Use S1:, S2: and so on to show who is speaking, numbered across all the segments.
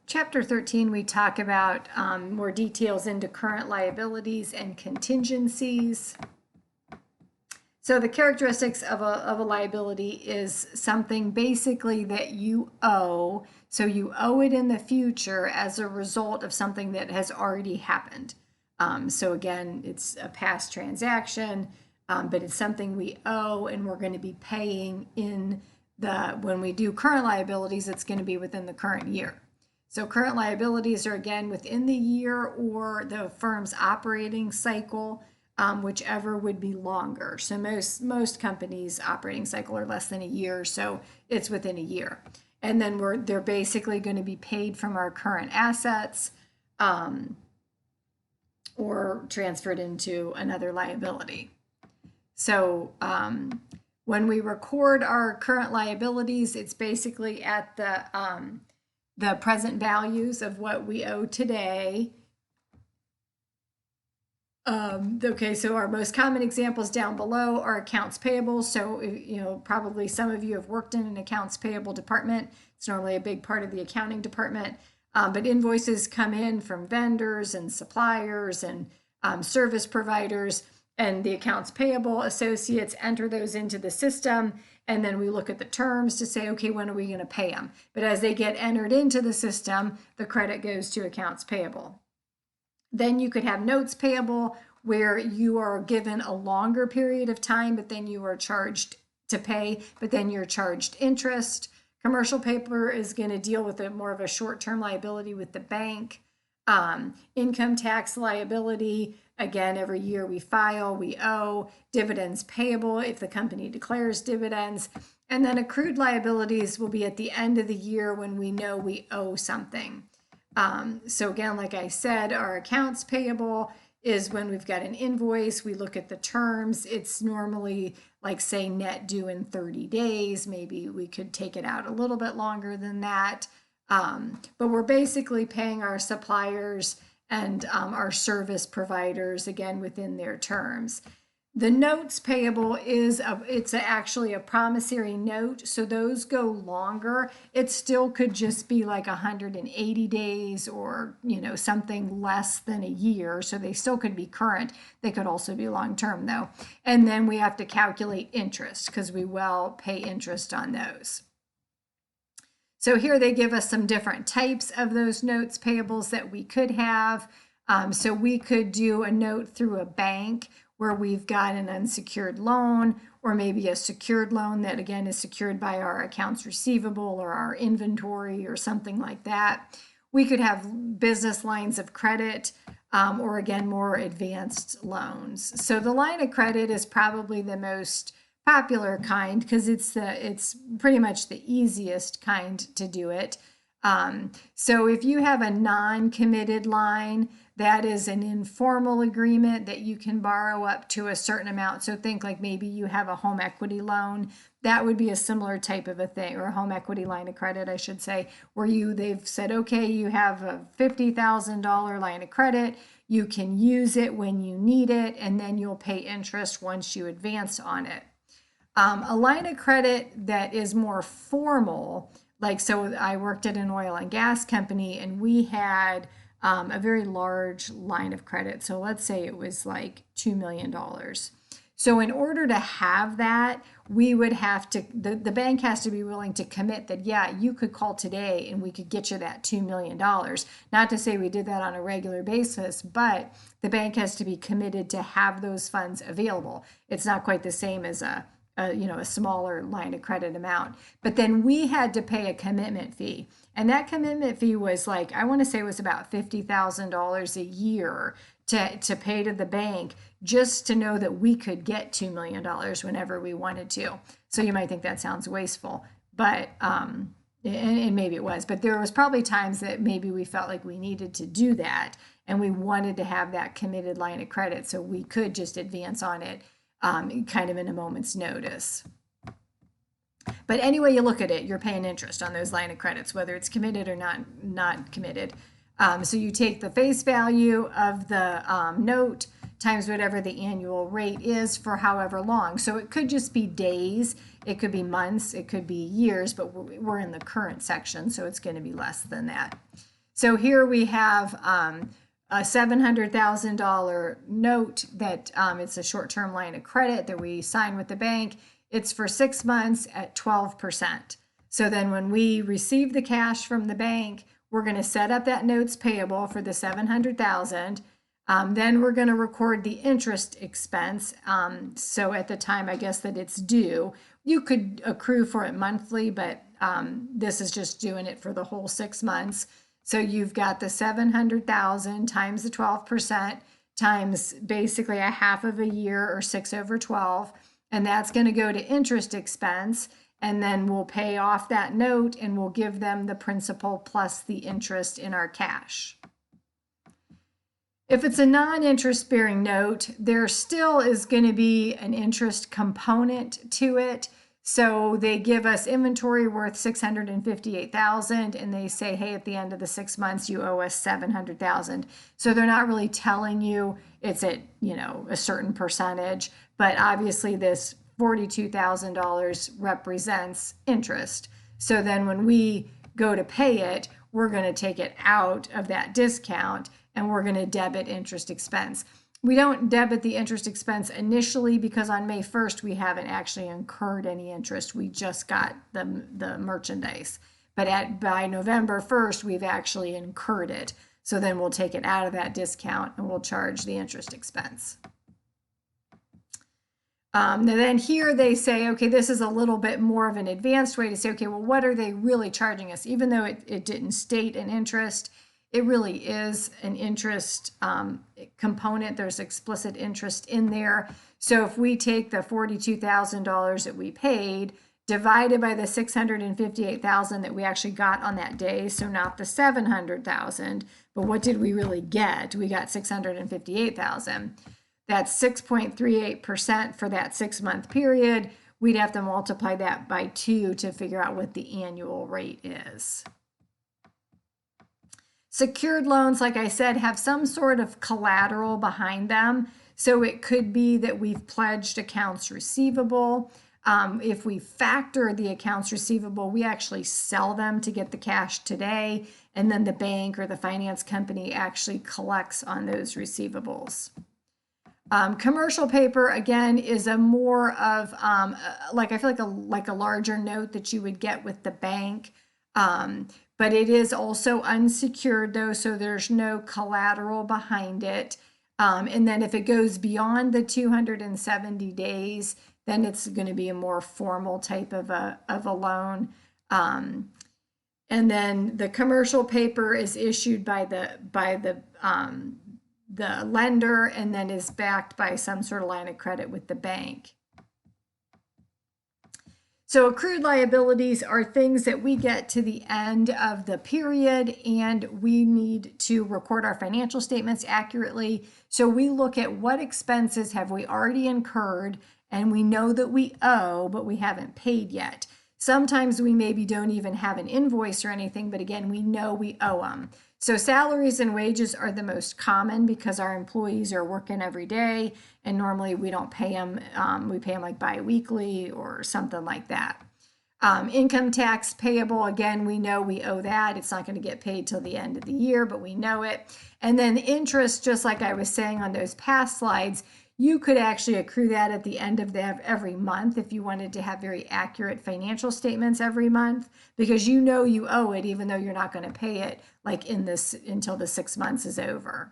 S1: Chapter 13, we talk about more details into current liabilities and contingencies. So the characteristics of a liability is something basically that you owe. So you owe it in the future as a result of something that has already happened. So again, it's a past transaction, but it's something we owe and we're going to be paying when we do current liabilities, it's going to be within the current year. So current liabilities are again within the year or the firm's operating cycle, whichever would be longer. So most companies' operating cycle are less than a year, so it's within a year. And then they're basically going to be paid from our current assets or transferred into another liability. So when we record our current liabilities, it's basically at the present values of what we owe today. Okay, so our most common examples down below are accounts payable. So, probably some of you have worked in an accounts payable department. It's normally a big part of the accounting department. But invoices come in from vendors and suppliers and service providers, and the accounts payable associates enter those into the system. And then we look at the terms to say, okay, when are we going to pay them? But as they get entered into the system, the credit goes to accounts payable. Then you could have notes payable where you are given a longer period of time, but then you are charged to pay, but then you're charged interest. Commercial paper is going to deal with more of a short-term liability with the bank. Income tax liability, again, every year we file, we owe. Dividends payable if the company declares dividends. And then accrued liabilities will be at the end of the year when we know we owe something. So again, like I said, our accounts payable is when we've got an invoice, we look at the terms. It's normally like, say, net due in 30 days. Maybe we could take it out a little bit longer than that. But we're basically paying our suppliers and our service providers, again, within their terms. The notes payable it's actually a promissory note, so those go longer. It still could just be like 180 days or, something less than a year, so they still could be current. They could also be long-term, though. And then we have to calculate interest because we will pay interest on those. So here they give us some different types of those notes payables that we could have. So we could do a note through a bank where we've got an unsecured loan, or maybe a secured loan that again is secured by our accounts receivable or our inventory or something like that. We could have business lines of credit, or again, more advanced loans. So the line of credit is probably the most popular kind because it's pretty much the easiest kind to do it. So if you have a non-committed line, that is an informal agreement that you can borrow up to a certain amount. So think like maybe you have a home equity loan. That would be a similar type of a thing, or a home equity line of credit, I should say, where they've said, okay, you have a $50,000 line of credit. You can use it when you need it, and then you'll pay interest once you advance on it. A line of credit that is more formal, so I worked at an oil and gas company, and we had a very large line of credit. So let's say it was like $2 million. So in order to have that, we would have to, the bank has to be willing to commit that, yeah, you could call today and we could get you that $2 million. Not to say we did that on a regular basis, but the bank has to be committed to have those funds available. It's not quite the same as a smaller line of credit amount. But then we had to pay a commitment fee. And that commitment fee was I want to say it was about $50,000 a year to pay to the bank just to know that we could get $2 million whenever we wanted to. So you might think that sounds wasteful, but, and maybe it was, but there was probably times that maybe we felt like we needed to do that and we wanted to have that committed line of credit so we could just advance on it kind of in a moment's notice. But anyway you look at it, you're paying interest on those line of credits, whether it's committed or not committed. So you take the face value of the note times whatever the annual rate is for however long. So it could just be days, it could be months, it could be years, but we're in the current section, so it's going to be less than that. So here we have a $700,000 note that it's a short-term line of credit that we sign with the bank. It's for 6 months at 12%. So then when we receive the cash from the bank, we're going to set up that notes payable for the $700,000. Then we're going to record the interest expense. So at the time, I guess, that it's due, you could accrue for it monthly, but this is just doing it for the whole 6 months. So you've got the 700,000 times the 12% times basically a half of a year, or 6 over 12. And that's going to go to interest expense. And then we'll pay off that note and we'll give them the principal plus the interest in our cash. If it's a non-interest bearing note, there still is going to be an interest component to it. So they give us inventory worth $658,000 and they say, hey, at the end of the 6 months, you owe us $700,000. So they're not really telling you it's at, a certain percentage, but obviously this $42,000 represents interest. So then when we go to pay it, we're going to take it out of that discount and we're going to debit interest expense. We don't debit the interest expense initially because on May 1st, we haven't actually incurred any interest. We just got the merchandise. But by November 1st, we've actually incurred it. So then we'll take it out of that discount and we'll charge the interest expense. And then here they say, okay, this is a little bit more of an advanced way to say, okay, well, what are they really charging us? Even though it didn't state an interest, it really is an interest component. There's explicit interest in there. So if we take the $42,000 that we paid, divided by the $658,000 that we actually got on that day, so not the $700,000, but what did we really get? We got $658,000. That's 6.38% for that 6-month period. We'd have to multiply that by 2 to figure out what the annual rate is. Secured loans, like I said, have some sort of collateral behind them. So it could be that we've pledged accounts receivable. If we factor the accounts receivable, we actually sell them to get the cash today, and then the bank or the finance company actually collects on those receivables. Commercial paper, again, is a more of I feel like a larger note that you would get with the bank. But it is also unsecured though, so there's no collateral behind it. And then if it goes beyond the 270 days, then it's going to be a more formal type of a loan. And then the commercial paper is issued by the lender and then is backed by some sort of line of credit with the bank. So accrued liabilities are things that we get to the end of the period and we need to record our financial statements accurately. So we look at what expenses have we already incurred and we know that we owe, but we haven't paid yet. Sometimes we maybe don't even have an invoice or anything, but again, we know we owe them. So salaries and wages are the most common because our employees are working every day and normally we don't pay them. We pay them like bi-weekly or something like that. Income tax payable, again, we know we owe that. It's not going to get paid till the end of the year, but we know it. And then interest, just like I was saying on those past slides, you could actually accrue that at the end of every month if you wanted to have very accurate financial statements every month, because you know you owe it even though you're not going to pay it like until the 6 months is over.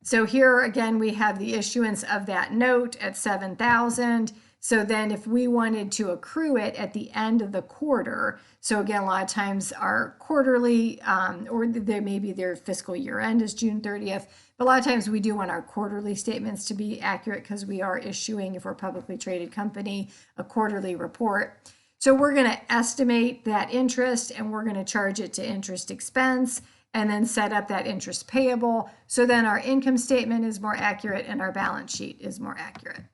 S1: So here again we have the issuance of that note at $7,000. So then if we wanted to accrue it at the end of the quarter, so again, a lot of times our quarterly, or maybe their fiscal year end is June 30th, but a lot of times we do want our quarterly statements to be accurate because we are issuing, if we're a publicly traded company, a quarterly report. So we're going to estimate that interest and we're going to charge it to interest expense and then set up that interest payable. So then our income statement is more accurate and our balance sheet is more accurate.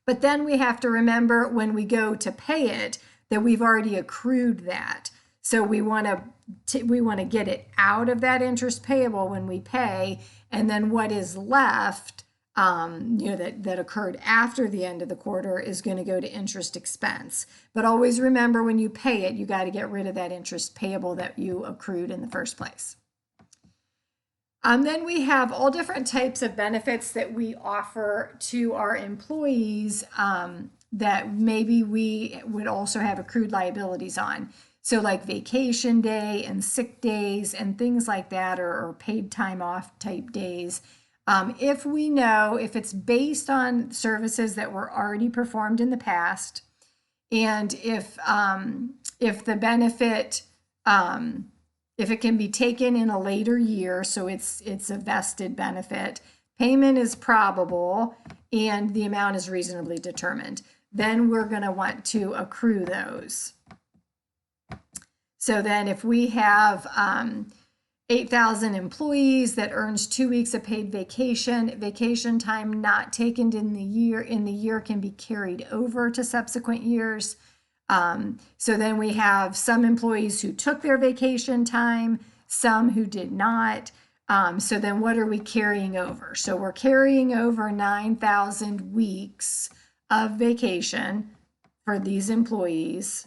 S1: But then we have to remember when we go to pay it that we've already accrued that. So we want to get it out of that interest payable when we pay, and then what is left that occurred after the end of the quarter is going to go to interest expense. But always remember, when you pay it, you got to get rid of that interest payable that you accrued in the first place. Then we have all different types of benefits that we offer to our employees that maybe we would also have accrued liabilities on. So like vacation day and sick days and things like that, or paid time off type days. If we know if it's based on services that were already performed in the past, and if the benefit, if it can be taken in a later year, so it's a vested benefit, payment is probable, and the amount is reasonably determined, then we're going to want to accrue those. So then if we have 8,000 employees that earns 2 weeks of paid vacation time not taken in the year can be carried over to subsequent years. So then we have some employees who took their vacation time, some who did not. So then what are we carrying over? So we're carrying over 9,000 weeks of vacation for these employees.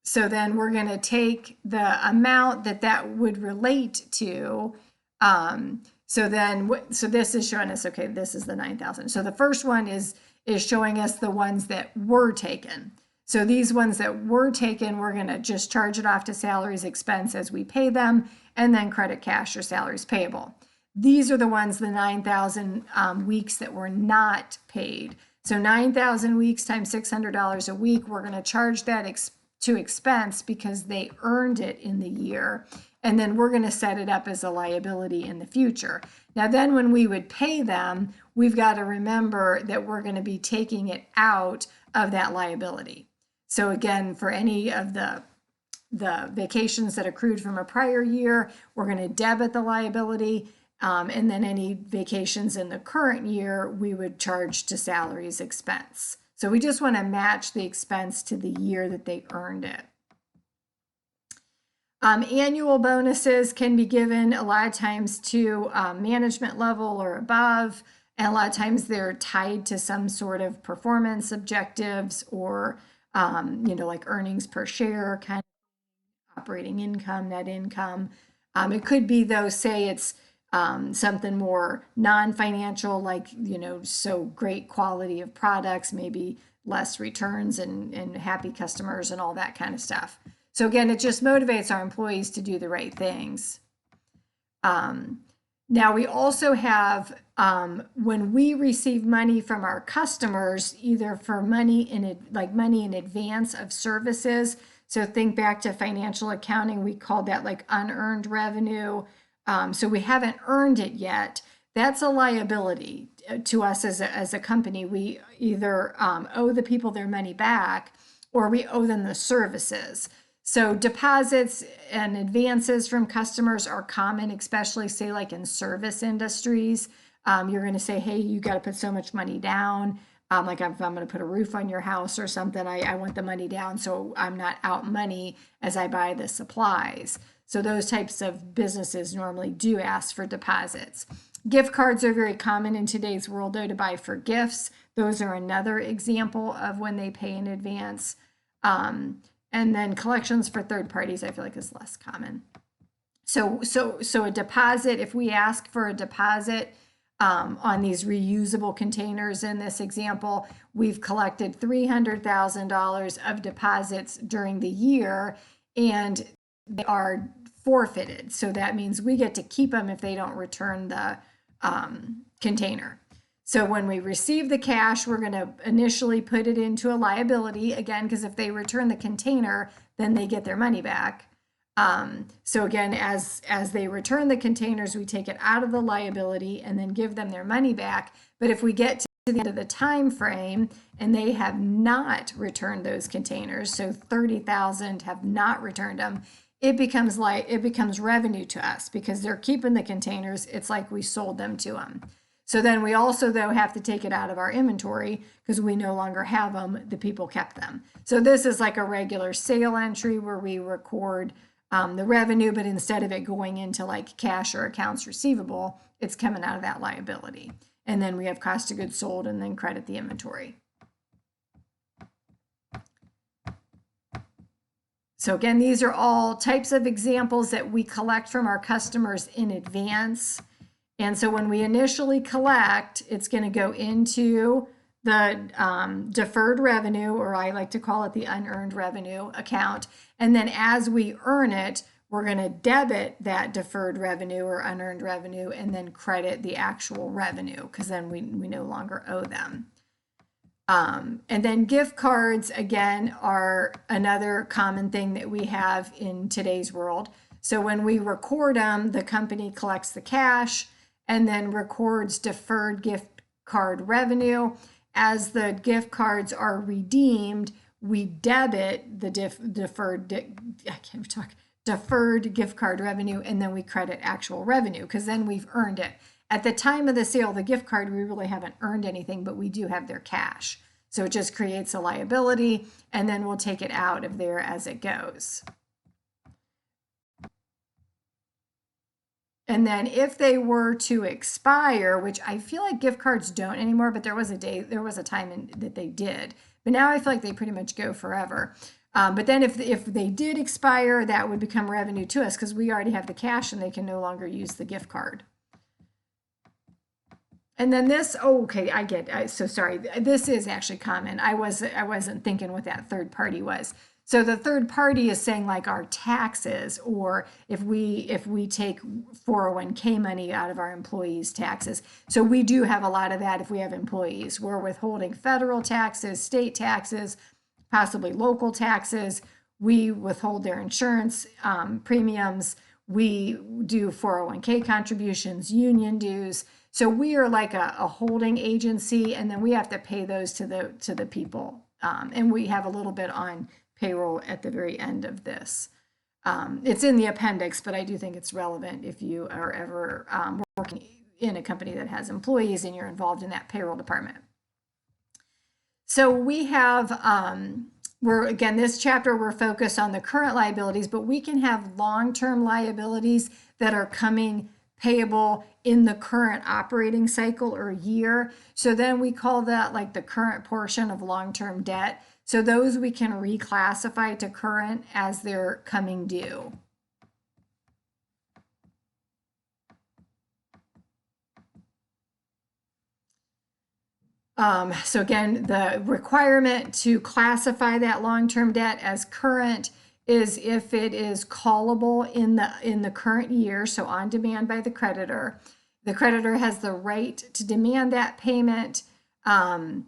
S1: So then we're going to take the amount that would relate to. So this is showing us, okay, this is the 9,000. So the first one is showing us the ones that were taken. So these ones that were taken, we're going to just charge it off to salaries expense as we pay them, and then credit cash or salaries payable. These are the ones, the 9,000 weeks that were not paid. So 9,000 weeks times $600 a week, we're going to charge that to expense because they earned it in the year. And then we're going to set it up as a liability in the future. Now, then when we would pay them, we've got to remember that we're going to be taking it out of that liability. So again, for any of the vacations that accrued from a prior year, we're going to debit the liability. And then any vacations in the current year, we would charge to salaries expense. So we just want to match the expense to the year that they earned it. Annual bonuses can be given a lot of times to management level or above, and a lot of times they're tied to some sort of performance objectives or, like earnings per share, kind of operating income, net income. It could be, though, say it's something more non-financial, like, so great quality of products, maybe less returns and happy customers and all that kind of stuff. So again, it just motivates our employees to do the right things. Now we also have, when we receive money from our customers, either for money in advance of services. So think back to financial accounting, we called that like unearned revenue. So we haven't earned it yet. That's a liability to us as a company. We either owe the people their money back, or we owe them the services. So deposits and advances from customers are common, especially say like in service industries. You're going to say, hey, you got to put so much money down. Like if I'm going to put a roof on your house or something, I want the money down so I'm not out money as I buy the supplies. So those types of businesses normally do ask for deposits. Gift cards are very common in today's world, though, to buy for gifts. Those are another example of when they pay in advance. And then collections for third parties, I feel like, is less common. So a deposit, if we ask for a deposit on these reusable containers in this example, we've collected $300,000 of deposits during the year, and they are forfeited. So that means we get to keep them if they don't return the container. So when we receive the cash, we're going to initially put it into a liability, again, because if they return the container, then they get their money back. So again, as they return the containers, we take it out of the liability and then give them their money back. But if we get to the end of the time frame and they have not returned those containers, so 30,000 have not returned them, it becomes revenue to us because they're keeping the containers. It's like we sold them to them. So then we also, though, have to take it out of our inventory because we no longer have them. The people kept them. So this is like a regular sale entry where we record the revenue, but instead of it going into like cash or accounts receivable, it's coming out of that liability. And then we have cost of goods sold and then credit the inventory. So again, these are all types of examples that we collect from our customers in advance. And so when we initially collect, it's going to go into the deferred revenue, or I like to call it the unearned revenue account. And then as we earn it, we're going to debit that deferred revenue or unearned revenue and then credit the actual revenue, because then we no longer owe them. And then gift cards, again, are another common thing that we have in today's world. So when we record them, the company collects the cash and then records deferred gift card revenue. As the gift cards are redeemed, we debit the deferred gift card revenue, and then we credit actual revenue, because then we've earned it. At the time of the sale of the gift card, we really haven't earned anything, but we do have their cash. So it just creates a liability, and then we'll take it out of there as it goes. And then if they were to expire, which I feel like gift cards don't anymore, but there was a time that they did. But now I feel like they pretty much go forever. But then if they did expire, that would become revenue to us, because we already have the cash and they can no longer use the gift card. And then this, okay, so sorry. This is actually common. I wasn't thinking what that third party was. So the third party is saying like our taxes, or if we take 401k money out of our employees' taxes. So we do have a lot of that if we have employees. We're withholding federal taxes, state taxes, possibly local taxes. We withhold their insurance premiums. We do 401k contributions, union dues. So we are like a holding agency, and then we have to pay those to the people. And we have a little bit on payroll at the very end of this. It's in the appendix, but I do think it's relevant if you are ever working in a company that has employees and you're involved in that payroll department. So we have, again, this chapter, we're focused on the current liabilities, but we can have long-term liabilities that are coming payable in the current operating cycle or year. So then we call that like the current portion of long-term debt. So those we can reclassify to current as they're coming due. So again, the requirement to classify that long-term debt as current is if it is callable in the current year, so on demand by the creditor. The creditor has the right to demand that payment, and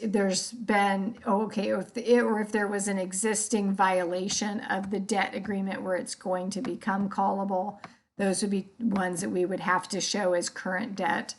S1: there's been, or if there was an existing violation of the debt agreement where it's going to become callable, those would be ones that we would have to show as current debt.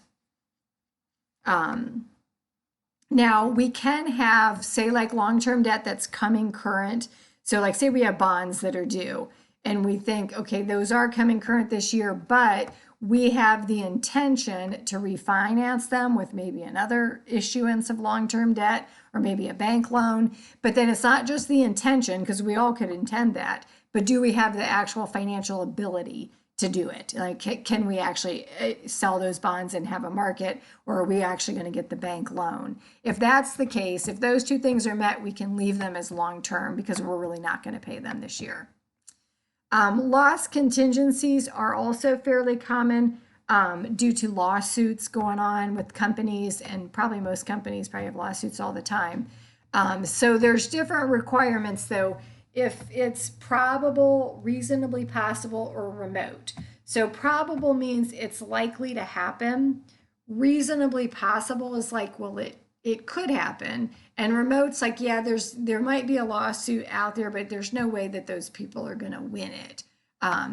S1: Now we can have, say, like long-term debt that's coming current. So like say we have bonds that are due and we think, okay, those are coming current this year, but we have the intention to refinance them with maybe another issuance of long-term debt or maybe a bank loan. But then it's not just the intention, because we all could intend that, but do we have the actual financial ability to do it? Like, can we actually sell those bonds and have a market, or are we actually going to get the bank loan? If that's the case, if those two things are met, we can leave them as long-term because we're really not going to pay them this year. Loss contingencies are also fairly common due to lawsuits going on with companies, and probably most companies probably have lawsuits all the time. So there's different requirements though, if it's probable, reasonably possible, or remote. So probable means it's likely to happen. Reasonably possible is like, well, it could happen. And remote's like, yeah, there might be a lawsuit out there, but there's no way that those people are going to win it.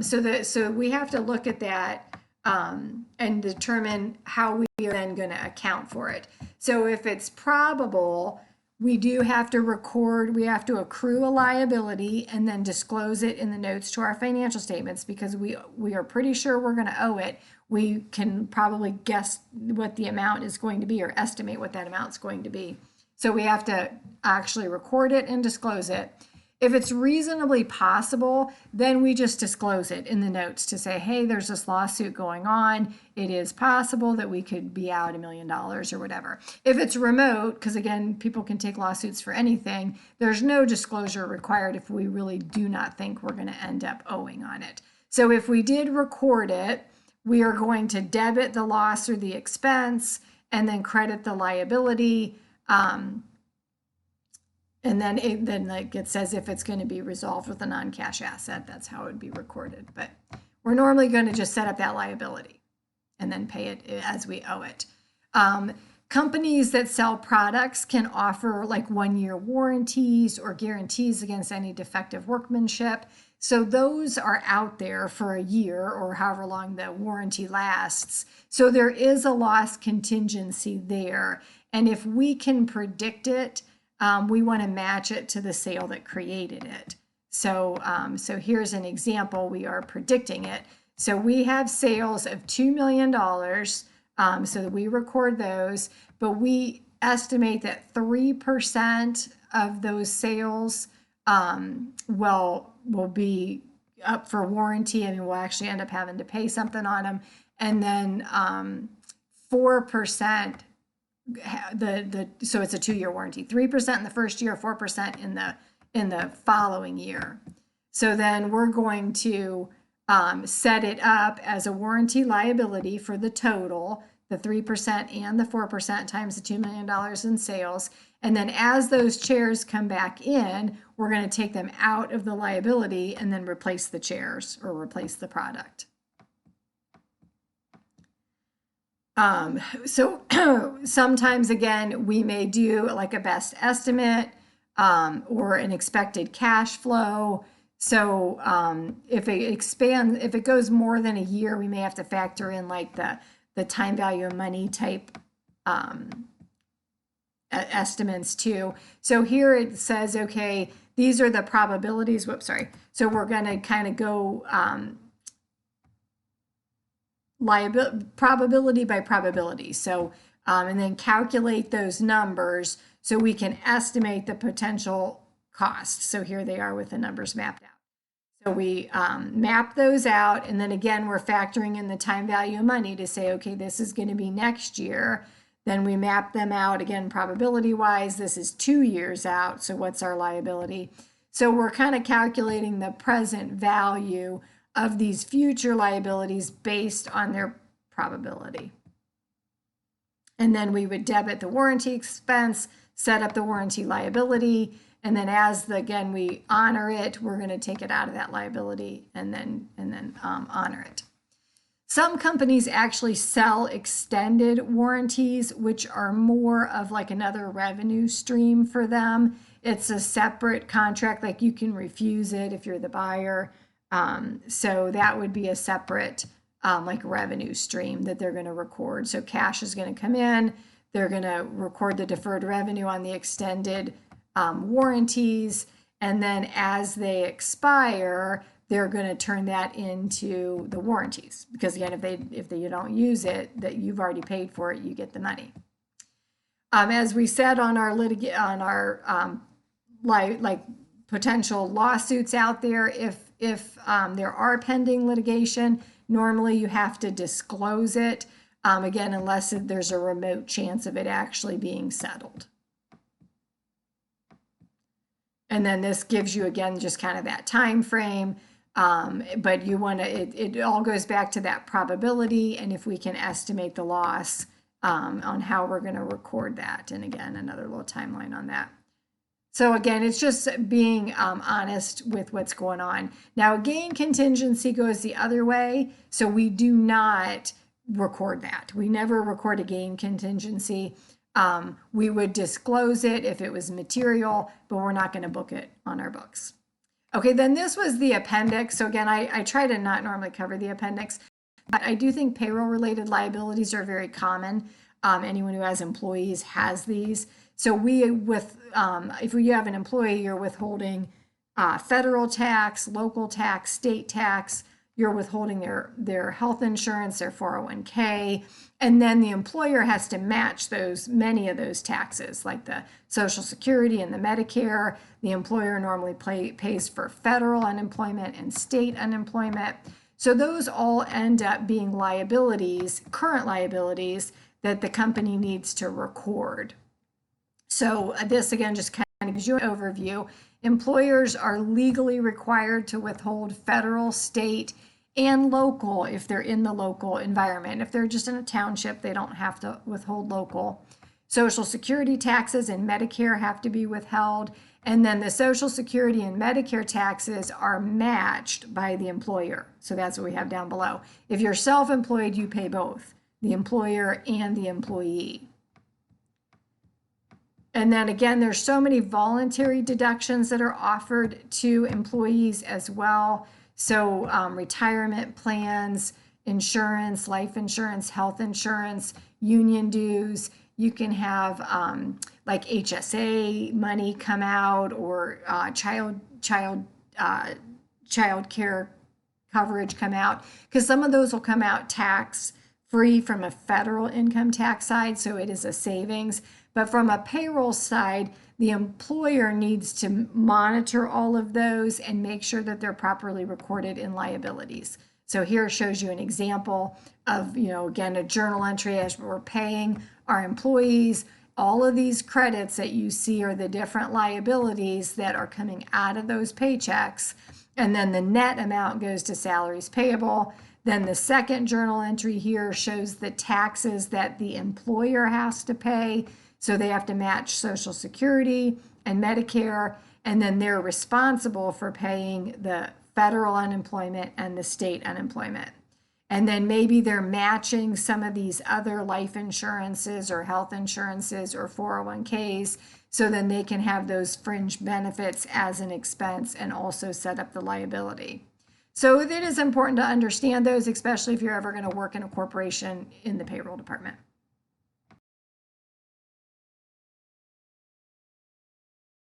S1: So we have to look at that and determine how we are then going to account for it. So if it's probable, we do have to record, we have to accrue a liability and then disclose it in the notes to our financial statements, because we are pretty sure we're going to owe it. We can probably guess what the amount is going to be or estimate what that amount is going to be. So we have to actually record it and disclose it. If it's reasonably possible, then we just disclose it in the notes to say, hey, there's this lawsuit going on. It is possible that we could be out $1 million or whatever. If it's remote, because again, people can take lawsuits for anything, there's no disclosure required if we really do not think we're going to end up owing on it. So if we did record it, we are going to debit the loss or the expense and then credit the liability. And then it says if it's going to be resolved with a non-cash asset, that's how it would be recorded. But we're normally going to just set up that liability and then pay it as we owe it. Companies that sell products can offer like 1-year warranties or guarantees against any defective workmanship. So those are out there for a year or however long the warranty lasts. So there is a loss contingency there. And if we can predict it, we want to match it to the sale that created it. So, so here's an example. We are predicting it. So we have sales of $2 million. So that we record those, but we estimate that 3% of those sales will be up for warranty. I mean, we'll actually end up having to pay something on them. And then 4%, so it's a 2-year warranty, 3% in the first year, 4% in the following year. So then we're going to set it up as a warranty liability for the total, the 3% and the 4% times the $2 million in sales. And then as those chairs come back in, we're going to take them out of the liability and then replace the chairs or replace the product. So sometimes, again, we may do like a best estimate or an expected cash flow. So if it goes more than a year, we may have to factor in like the time value of money type estimates too. So here it says, okay, these are the probabilities. Whoops, sorry. So we're going to kind of go probability by probability. So, and then calculate those numbers so we can estimate the potential cost. So here they are with the numbers mapped out. So we map those out, and then again, we're factoring in the time value of money to say, okay, this is going to be next year. Then we map them out again, probability-wise. This is 2 years out, so what's our liability? So we're kind of calculating the present value of these future liabilities based on their probability. And then we would debit the warranty expense, set up the warranty liability, and then as again we honor it, we're going to take it out of that liability and then honor it. Some companies actually sell extended warranties, which are more of like another revenue stream for them. It's a separate contract, like you can refuse it if you're the buyer. So that would be a separate like revenue stream that they're going to record. So cash is going to come in, they're going to record the deferred revenue on the extended warranties, and then as they expire, they're going to turn that into the warranties. Because again, if you don't use it, that you've already paid for it, you get the money. As we said on our like potential lawsuits out there, if there are pending litigation, normally you have to disclose it. Again, unless there's a remote chance of it actually being settled. And then this gives you, again, just kind of that time frame. But you want to, it all goes back to that probability. And if we can estimate the loss on how we're going to record that. And again, another little timeline on that. So again, it's just being honest with what's going on. Now, gain contingency goes the other way. So we do not record that. We never record a gain contingency. We would disclose it if it was material, but we're not going to book it on our books. Okay, then this was the appendix. So again, I try to not normally cover the appendix, but I do think payroll-related liabilities are very common. Anyone who has employees has these. So if you have an employee, you're withholding federal tax, local tax, state tax. you're withholding their health insurance, their 401k, and then the employer has to match many of those taxes, like the Social Security and the Medicare. The employer normally pays for federal unemployment and state unemployment. So those all end up being liabilities, current liabilities, that the company needs to record. So this again just kind of gives you an overview. Employers are legally required to withhold federal, state, and local if they're in the local environment. If they're just in a township, they don't have to withhold local. Social Security taxes and Medicare have to be withheld. And then the Social Security and Medicare taxes are matched by the employer. So that's what we have down below. If you're self-employed, you pay both, the employer and the employee. And then again, there's so many voluntary deductions that are offered to employees as well. So retirement plans, insurance, life insurance, health insurance, union dues. You can have like HSA money come out, or child care coverage come out, because some of those will come out tax free from a federal income tax side, so it is a savings. But from a payroll side, the employer needs to monitor all of those and make sure that they're properly recorded in liabilities. So here it shows you an example of, again, a journal entry as we're paying our employees. All of these credits that you see are the different liabilities that are coming out of those paychecks. And then the net amount goes to salaries payable. Then the second journal entry here shows the taxes that the employer has to pay. So they have to match Social Security and Medicare, and then they're responsible for paying the federal unemployment and the state unemployment. And then maybe they're matching some of these other life insurances or health insurances or 401ks, so then they can have those fringe benefits as an expense and also set up the liability. So it is important to understand those, especially if you're ever going to work in a corporation in the payroll department.